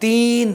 3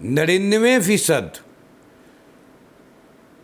99%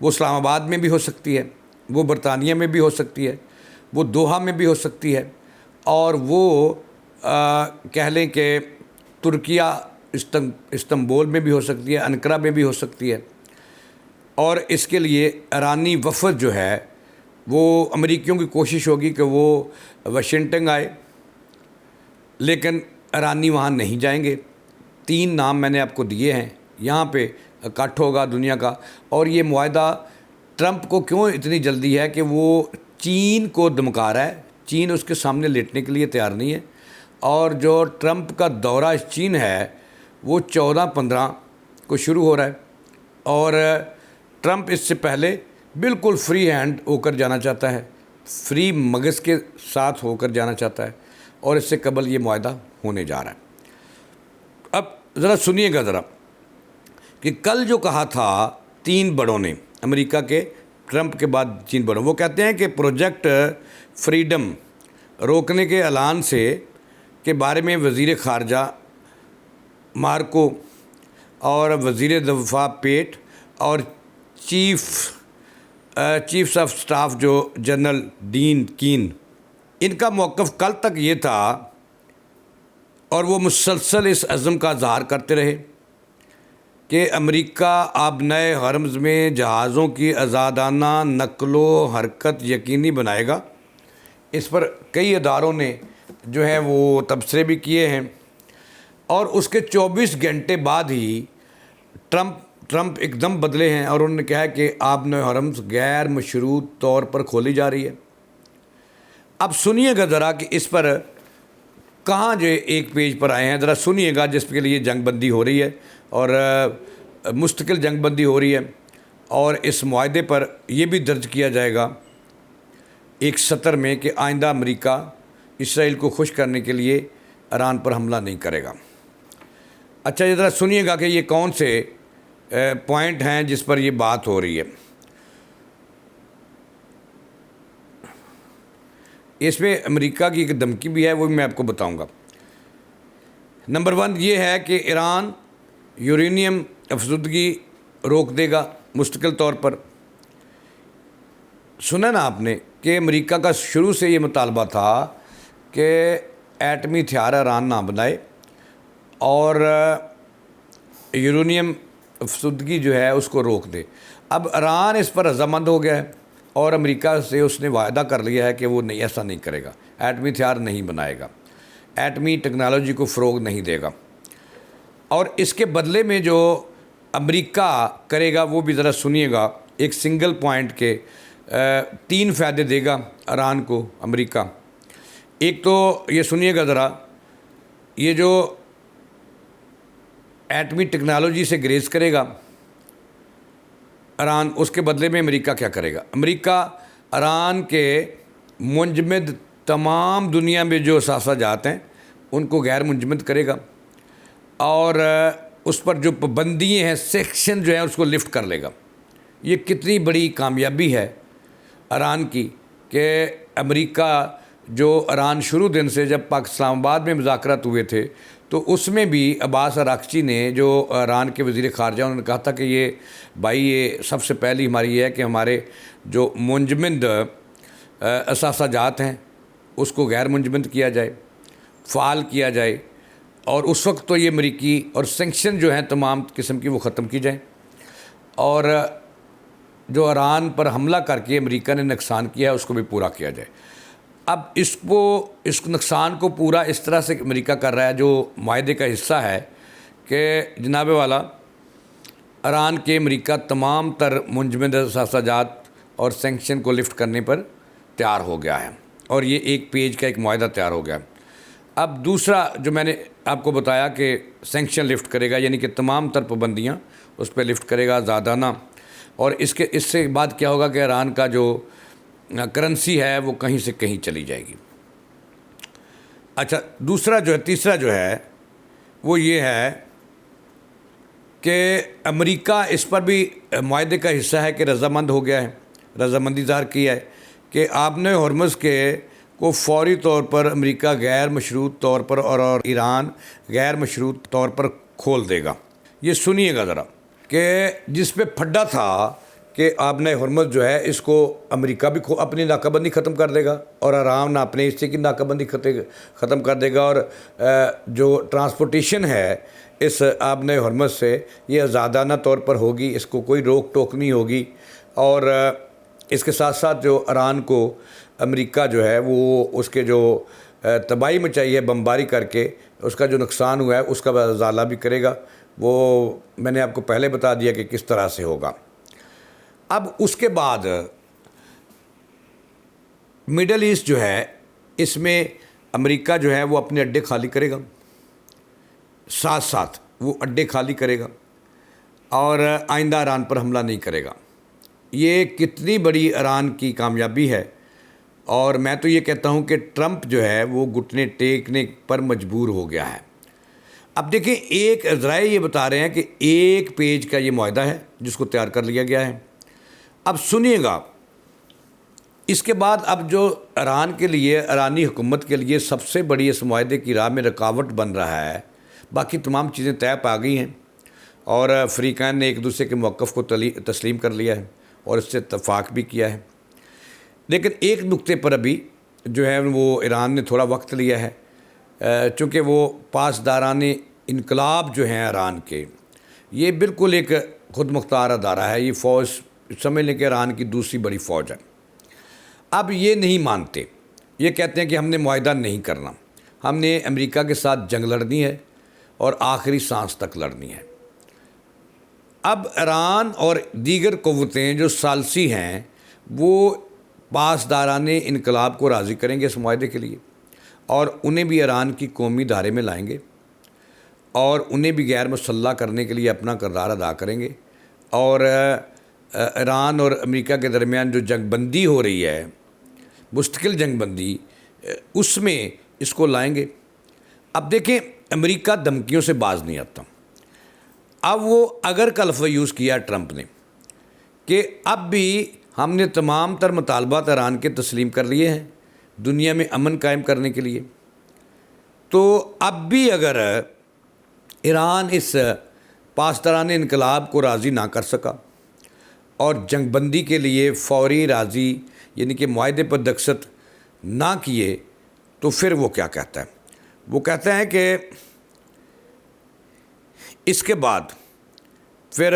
وہ اسلام آباد میں بھی ہو سکتی ہے، وہ برطانیہ میں بھی ہو سکتی ہے، وہ دوحہ میں بھی ہو سکتی ہے، اور وہ کہہ لیں کہ ترکیہ استنبول میں بھی ہو سکتی ہے، انقرہ میں بھی ہو سکتی ہے۔ اور اس کے لیے ایرانی وفد جو ہے وہ امریکیوں کی کوشش ہوگی کہ وہ واشنگٹن آئے، لیکن ایرانی وہاں نہیں جائیں گے۔ 3 نام میں نے آپ کو دیے ہیں، یہاں پہ اکٹھ ہوگا دنیا کا۔ اور یہ معاہدہ ٹرمپ کو کیوں اتنی جلدی ہے کہ وہ چین کو دھمکا رہا ہے، چین اس کے سامنے لیٹنے کے لیے تیار نہیں ہے۔ اور جو ٹرمپ کا دورہ چین ہے وہ 14-15 کو شروع ہو رہا ہے، اور ٹرمپ اس سے پہلے بالکل فری ہینڈ ہو کر جانا چاہتا ہے، فری مغز کے ساتھ ہو کر جانا چاہتا ہے، اور اس سے قبل یہ معاہدہ ہونے جا رہا ہے۔ اب ذرا سنیے گا ذرا کہ کل جو کہا تھا 3 بڑوں نے، امریکہ کے ٹرمپ کے بعد 3 بڑوں، وہ کہتے ہیں کہ پروجیکٹ فریڈم روکنے کے اعلان سے کے بارے میں وزیر خارجہ مارکو اور وزیر دفاع پیٹ اور چیفس آف سٹاف جو جنرل ڈین کین، ان کا موقف کل تک یہ تھا، اور وہ مسلسل اس عزم کا اظہار کرتے رہے کہ امریکہ آبنائے ہرمز میں جہازوں کی آزادانہ نقل و حرکت یقینی بنائے گا۔ اس پر کئی اداروں نے جو ہے وہ تبصرے بھی کیے ہیں، اور اس کے 24 گھنٹے بعد ہی ٹرمپ ایک دم بدلے ہیں، اور انہوں نے کہا کہ آبنائے ہرمز غیر مشروط طور پر کھولی جا رہی ہے۔ اب سنیے گا ذرا کہ اس پر کہاں جو ایک پیج پر آئے ہیں، ذرا سنیے گا، جس کے لیے جنگ بندی ہو رہی ہے اور مستقل جنگ بندی ہو رہی ہے، اور اس معاہدے پر یہ بھی درج کیا جائے گا ایک سطر میں کہ آئندہ امریکہ اسرائیل کو خوش کرنے کے لیے ایران پر حملہ نہیں کرے گا۔ اچھا، یہ ذرا سنیے گا کہ یہ کون سے پوائنٹ ہیں جس پر یہ بات ہو رہی ہے۔ اس میں امریکہ کی ایک دھمکی بھی ہے، وہ بھی میں آپ کو بتاؤں گا۔ نمبر 1 یہ ہے کہ ایران یورینیم افزودگی روک دے گا مستقل طور پر۔ سنا نا آپ نے کہ امریکہ کا شروع سے یہ مطالبہ تھا کہ ایٹمی ہتھیار ایران نہ بنائے، اور یورینیم افزودگی جو ہے اس کو روک دے۔ اب ایران اس پر رضامند ہو گیا ہے، اور امریکہ سے اس نے وعدہ کر لیا ہے کہ وہ نہیں، ایسا نہیں کرے گا، ایٹمی ہتھیار نہیں بنائے گا، ایٹمی ٹیکنالوجی کو فروغ نہیں دے گا۔ اور اس کے بدلے میں جو امریکہ کرے گا وہ بھی ذرا سنیے گا، ایک سنگل پوائنٹ کے 3 فائدے دے گا ایران کو امریکہ۔ ایک تو یہ سنیے گا ذرا، یہ جو ایٹمی ٹیکنالوجی سے گریز کرے گا ایران، اس کے بدلے میں امریکہ کیا کرے گا؟ امریکہ ایران کے منجمد تمام دنیا میں جو اثاثہ جات ہیں ان کو غیر منجمد کرے گا، اور اس پر جو پابندیاں ہیں، سیکشن جو ہیں، اس کو لفٹ کر لے گا۔ یہ کتنی بڑی کامیابی ہے ایران کی کہ امریکہ جو ایران شروع دن سے، جب اسلام آباد میں مذاکرات ہوئے تھے تو اس میں بھی عباس اراغچی نے، جو ایران کے وزیر خارجہ، انہوں نے کہا تھا کہ یہ بھائی، یہ سب سے پہلی ہماری یہ ہے کہ ہمارے جو منجمد اثاثہ جات ہیں اس کو غیر منجمد کیا جائے، فعال کیا جائے، اور اس وقت تو یہ امریکی اور سینکشن جو ہیں تمام قسم کی وہ ختم کی جائیں، اور جو ایران پر حملہ کر کے امریکہ نے نقصان کیا ہے اس کو بھی پورا کیا جائے۔ اب اس نقصان کو پورا اس طرح سے امریکہ کر رہا ہے، جو معاہدے کا حصہ ہے، کہ جناب والا ایران کے امریکہ تمام تر منجمد اثاثہ جات اور سینکشن کو لفٹ کرنے پر تیار ہو گیا ہے، اور یہ ایک پیج کا ایک معاہدہ تیار ہو گیا ہے۔ اب دوسرا جو میں نے آپ کو بتایا کہ سینکشن لفٹ کرے گا، یعنی کہ تمام تر پابندیاں اس پہ لفٹ کرے گا آزادانہ، اور اس سے بعد کیا ہوگا کہ ایران کا جو کرنسی ہے وہ کہیں سے کہیں چلی جائے گی۔ اچھا، تیسرا جو ہے وہ یہ ہے کہ امریکہ اس پر بھی معاہدے کا حصہ ہے کہ رضامند ہو گیا ہے، رضامندی ظاہر کی ہے کہ آبنائے ہرمز کو فوری طور پر امریکہ غیر مشروط طور پر اور ایران غیر مشروط طور پر کھول دے گا۔ یہ سنیے گا ذرا کہ جس پہ پھڈا تھا کہ کہ آبنۂ حرمت جو ہے اس کو امریکہ بھی اپنی ناکہ بندی ختم کر دے گا اور ایران اپنے حصے کی ناکہ بندی ختم کر دے گا، اور جو ٹرانسپورٹیشن ہے اس آبنۂ حرمت سے یہ آزادانہ طور پر ہوگی، اس کو کوئی روک ٹوک نہیں ہوگی، اور اس کے ساتھ ساتھ جو ایران کو امریکہ جو ہے وہ اس کے جو تباہی مچائی ہے بمباری کر کے، اس کا جو نقصان ہوا ہے اس کا ازالہ بھی کرے گا۔ وہ میں نے آپ کو پہلے بتا دیا کہ کس طرح سے ہوگا۔ اب اس کے بعد مڈل ایسٹ جو ہے اس میں امریکہ جو ہے وہ اپنے اڈے خالی کرے گا، ساتھ ساتھ وہ اڈے خالی کرے گا اور آئندہ ایران پر حملہ نہیں کرے گا۔ یہ کتنی بڑی ایران کی کامیابی ہے، اور میں تو یہ کہتا ہوں کہ ٹرمپ جو ہے وہ گھٹنے ٹیکنے پر مجبور ہو گیا ہے۔ اب دیکھیں، ایک ذرائع یہ بتا رہے ہیں کہ 1 پیج کا یہ معاہدہ ہے جس کو تیار کر لیا گیا ہے۔ اب سنیے گا، اس کے بعد اب جو ایران کے لیے، ایرانی حکومت کے لیے سب سے بڑی اس معاہدے کی راہ میں رکاوٹ بن رہا ہے، باقی تمام چیزیں طے پا گئی ہیں اور فریقین نے ایک دوسرے کے موقف کو تسلیم کر لیا ہے اور اس سے اتفاق بھی کیا ہے، لیکن ایک نقطے پر ابھی جو ہے وہ ایران نے تھوڑا وقت لیا ہے، چونکہ وہ پاسداران انقلاب جو ہیں ایران کے، یہ بالکل ایک خود مختار ادارہ ہے، یہ فوج سمجھ لیں کہ ایران کی دوسری بڑی فوج ہے۔ اب یہ نہیں مانتے، یہ کہتے ہیں کہ ہم نے معاہدہ نہیں کرنا، ہم نے امریکہ کے ساتھ جنگ لڑنی ہے اور آخری سانس تک لڑنی ہے۔ اب ایران اور دیگر قوتیں جو ثالثی ہیں وہ پاسداران انقلاب کو راضی کریں گے اس معاہدے کے لیے، اور انہیں بھی ایران کی قومی دھارے میں لائیں گے اور انہیں بھی غیر مسلح کرنے کے لیے اپنا کردار ادا کریں گے، اور ایران اور امریکہ کے درمیان جو جنگ بندی ہو رہی ہے، مستقل جنگ بندی، اس میں اس کو لائیں گے۔ اب دیکھیں، امریکہ دھمکیوں سے باز نہیں آتا۔ اب وہ اگر کا لفظ یوز کیا ٹرمپ نے کہ اب بھی ہم نے تمام تر مطالبات ایران کے تسلیم کر لیے ہیں دنیا میں امن قائم کرنے کے لیے، تو اب بھی اگر ایران اس پاسداران انقلاب کو راضی نہ کر سکا اور جنگ بندی کے لیے فوری راضی یعنی کہ معاہدے پر دستخط نہ کیے، تو پھر وہ کیا کہتا ہے؟ وہ کہتا ہے کہ اس کے بعد پھر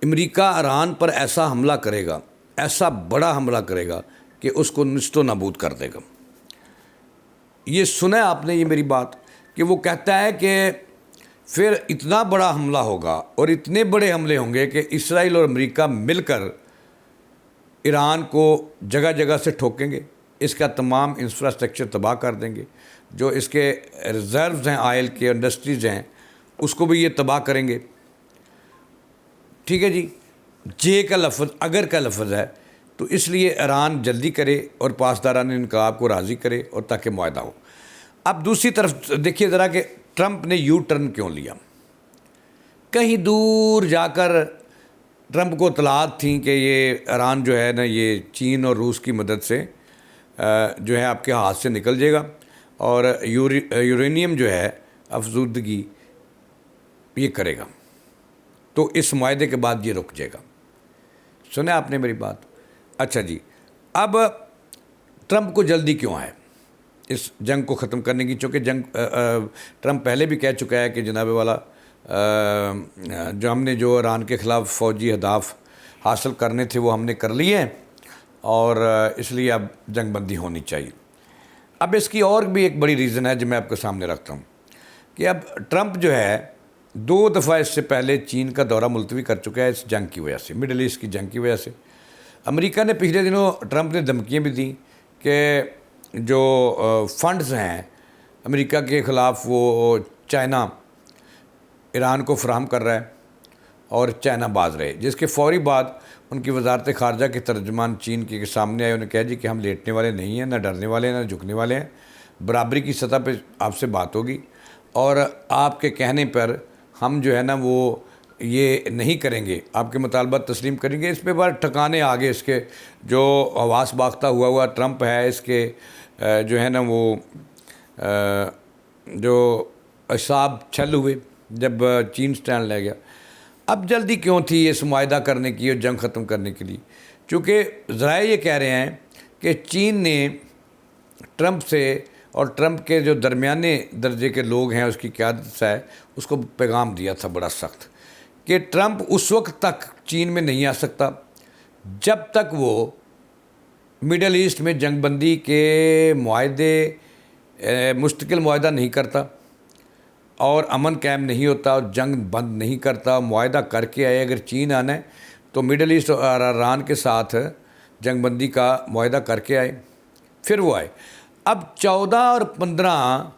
امریکہ ایران پر ایسا حملہ کرے گا، ایسا بڑا حملہ کرے گا کہ اس کو نشت و نابود کر دے گا۔ یہ سنا ہے آپ نے یہ میری بات، کہ وہ کہتا ہے کہ پھر اتنا بڑا حملہ ہوگا اور اتنے بڑے حملے ہوں گے کہ اسرائیل اور امریکہ مل کر ایران کو جگہ جگہ سے ٹھوکیں گے، اس کا تمام انفراسٹرکچر تباہ کر دیں گے، جو اس کے ریزروز ہیں آئل کے، انڈسٹریز ہیں، اس کو بھی یہ تباہ کریں گے۔ ٹھیک ہے جی، جے کا لفظ اگر کا لفظ ہے، تو اس لیے ایران جلدی کرے اور پاسداران انقلاب کو راضی کرے اور تاکہ معاہدہ ہو۔ اب دوسری طرف دیکھیے ذرا کہ ٹرمپ نے یو ٹرن کیوں لیا۔ کہیں دور جا کر ٹرمپ کو اطلاعات تھیں کہ یہ ایران جو ہے نا، یہ چین اور روس کی مدد سے جو ہے آپ کے ہاتھ سے نکل جائے گا، اور یورینیم جو ہے افزودگی یہ کرے گا، تو اس معاہدے کے بعد یہ رک جائے گا۔ سنا آپ نے میری بات؟ اچھا جی، اب ٹرمپ کو جلدی کیوں ہے اس جنگ کو ختم کرنے کی؟ چونکہ ٹرمپ پہلے بھی کہہ چکا ہے کہ جناب والا جو ہم نے جو ایران کے خلاف فوجی اہداف حاصل کرنے تھے وہ ہم نے کر لیے ہیں، اور اس لیے اب جنگ بندی ہونی چاہیے۔ اب اس کی اور بھی ایک بڑی ریزن ہے جو میں آپ کے سامنے رکھتا ہوں، کہ اب ٹرمپ جو ہے 2 دفعہ اس سے پہلے چین کا دورہ ملتوی کر چکا ہے اس جنگ کی وجہ سے، مڈل ایسٹ کی جنگ کی وجہ سے۔ امریکہ نے پچھلے دنوں ٹرمپ نے دھمکیاں بھی دیں کہ جو فنڈز ہیں امریکہ کے خلاف وہ چائنا ایران کو فراہم کر رہا ہے اور چائنا باز رہے، جس کے فوری بعد ان کی وزارت خارجہ کے ترجمان چین کے سامنے آئے، انہوں نے کہا جی کہ ہم لیٹنے والے نہیں ہیں، نہ ڈرنے والے ہیں، نہ جھکنے والے ہیں، برابری کی سطح پہ آپ سے بات ہوگی، اور آپ کے کہنے پر ہم جو ہے نا وہ یہ نہیں کریں گے، آپ کے مطالبات تسلیم کریں گے۔ اس پہ بار ٹھکانے آگے اس کے جو حواس باختہ ہوا ٹرمپ ہے، اس کے جو ہے نا وہ جو اعصاب چھل ہوئے جب چین سٹینڈ لے گیا۔ اب جلدی کیوں تھی اس معاہدہ کرنے کی اور جنگ ختم کرنے کے لیے؟ چونکہ ذرائع یہ کہہ رہے ہیں کہ چین نے ٹرمپ سے اور ٹرمپ کے جو درمیانے درجے کے لوگ ہیں اس کی قیادت سے اس کو پیغام دیا تھا بڑا سخت کہ ٹرمپ اس وقت تک چین میں نہیں آ سکتا جب تک وہ مڈل ایسٹ میں جنگ بندی کے معاہدے مستقل معاہدہ نہیں کرتا اور امن قائم نہیں ہوتا اور جنگ بند نہیں کرتا، معاہدہ کر کے آئے۔ اگر چین آنا ہے تو مڈل ایسٹ اور ایران کے ساتھ جنگ بندی کا معاہدہ کر کے آئے، پھر وہ آئے۔ اب 14 اور 15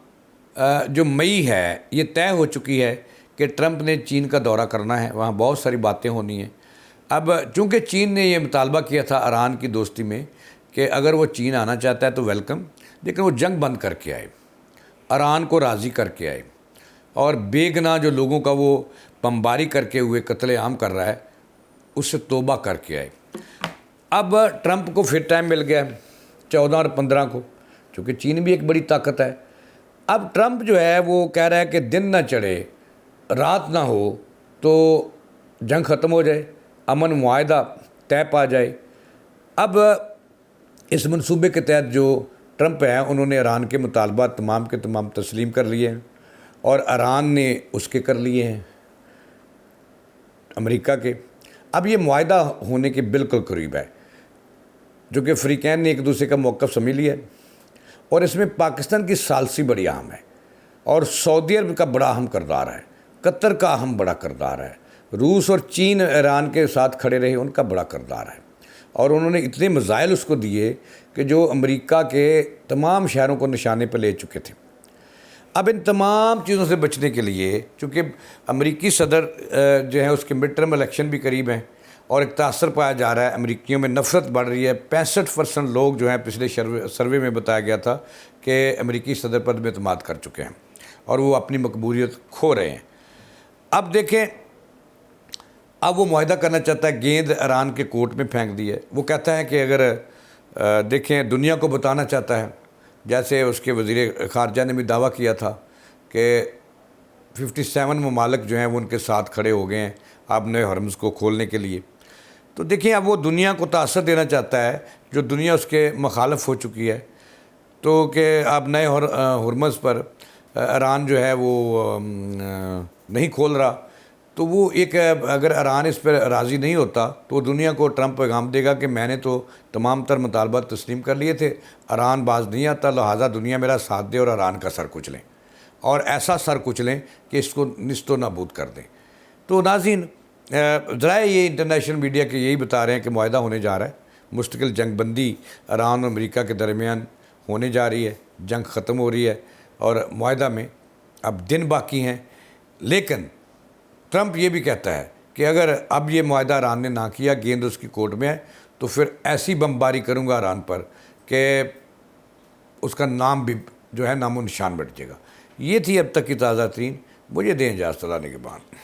جو مئی ہے یہ طے ہو چکی ہے کہ ٹرمپ نے چین کا دورہ کرنا ہے، وہاں بہت ساری باتیں ہونی ہیں۔ اب چونکہ چین نے یہ مطالبہ کیا تھا ایران کی دوستی میں کہ اگر وہ چین آنا چاہتا ہے تو ویلکم، لیکن وہ جنگ بند کر کے آئے، ایران کو راضی کر کے آئے، اور بے گناہ جو لوگوں کا وہ بمباری کر کے ہوئے قتل عام کر رہا ہے اس سے توبہ کر کے آئے۔ اب ٹرمپ کو پھر ٹائم مل گیا 14 اور 15 کو، چونکہ چین بھی ایک بڑی طاقت ہے۔ اب ٹرمپ جو ہے وہ کہہ رہا ہے کہ دن نہ چڑھے رات نہ ہو تو جنگ ختم ہو جائے، امن معاہدہ طے پا جائے۔ اب اس منصوبے کے تحت جو ٹرمپ ہیں انہوں نے ایران کے مطالبات تمام کے تمام تسلیم کر لیے ہیں، اور ایران نے اس کے کر لیے ہیں امریکہ کے۔ اب یہ معاہدہ ہونے کے بالکل قریب ہے، جو کہ فریقین نے ایک دوسرے کا موقف سمجھ لیا ہے، اور اس میں پاکستان کی ثالثی بڑی اہم ہے، اور سعودی عرب کا بڑا اہم کردار ہے، قطر کا اہم بڑا کردار ہے، روس اور چین ایران کے ساتھ کھڑے رہے ان کا بڑا کردار ہے، اور انہوں نے اتنے میزائل اس کو دیے کہ جو امریکہ کے تمام شہروں کو نشانے پہ لے چکے تھے۔ اب ان تمام چیزوں سے بچنے کے لیے، چونکہ امریکی صدر جو ہے اس کے مڈ ٹرم الیکشن بھی قریب ہیں، اور ایک تاثر پایا جا رہا ہے، امریکیوں میں نفرت بڑھ رہی ہے۔ 65% لوگ جو ہیں پچھلے سروے میں بتایا گیا تھا کہ امریکی صدر پر میں اعتماد کر چکے ہیں، اور وہ اپنی مقبولیت کھو رہے ہیں۔ اب دیکھیں، اب وہ معاہدہ کرنا چاہتا ہے، گیند ایران کے کورٹ میں پھینک دی ہے۔ وہ کہتا ہے کہ اگر دیکھیں دنیا کو بتانا چاہتا ہے، جیسے اس کے وزیر خارجہ نے بھی دعویٰ کیا تھا کہ 57 ممالک جو ہیں وہ ان کے ساتھ کھڑے ہو گئے ہیں اب نئے ہرمز کو کھولنے کے لیے۔ تو دیکھیں اب وہ دنیا کو تاثر دینا چاہتا ہے جو دنیا اس کے مخالف ہو چکی ہے، تو کہ اب نئے ہرمز پر ایران جو ہے وہ نہیں کھول رہا، تو وہ ایک اگر ایران اس پر راضی نہیں ہوتا تو دنیا کو ٹرمپ پیغام دے گا کہ میں نے تو تمام تر مطالبات تسلیم کر لیے تھے، ایران باز نہیں آتا، لہٰذا دنیا میرا ساتھ دے اور ایران کا سر کچلیں، اور ایسا سر کچلیں کہ اس کو نیست و نابود کر دیں۔ تو ناظرین، ذرائع یہ انٹرنیشنل میڈیا کے یہی بتا رہے ہیں کہ معاہدہ ہونے جا رہا ہے، مستقل جنگ بندی ایران اور امریکہ کے درمیان ہونے جا رہی ہے، جنگ ختم ہو رہی ہے، اور معاہدہ میں اب دن باقی ہیں۔ لیکن ٹرمپ یہ بھی کہتا ہے کہ اگر اب یہ معاہدہ ایران نے نہ کیا، گیند اس کی کورٹ میں ہے، تو پھر ایسی بمباری کروں گا ایران پر کہ اس کا نام بھی جو ہے نام و نشان مٹ جائے گا۔ یہ تھی اب تک کی تازہ ترین، مجھے دیں اجازت اللہ نے کے بعد۔